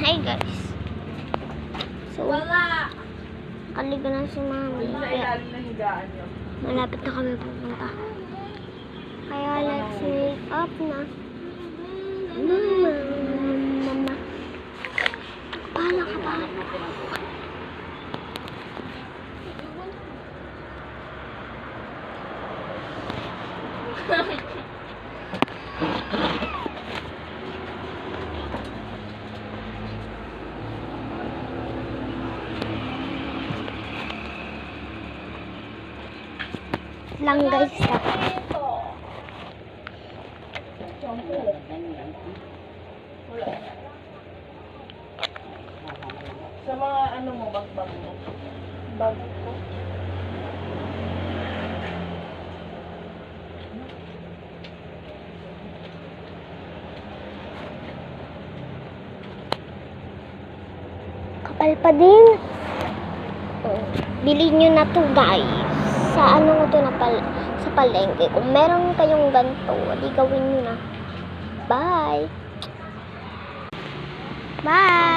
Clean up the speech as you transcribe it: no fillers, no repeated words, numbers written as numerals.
Hi guys. So, Wala! kaligo na si mami. Sa Kaya, ilalim ng higaan niyo. malapit na kami pupunta. Kaya let's make up na. Mama. Pahala ka ba? Lang guys. Sa mga ano mo, bag-bag mo. Bag ko. Kapal pa din. Bili nyo na to guys. Sa ano ko to sa palengke. Kung meron kayong ganito, di gawin nyo na. Bye! Bye!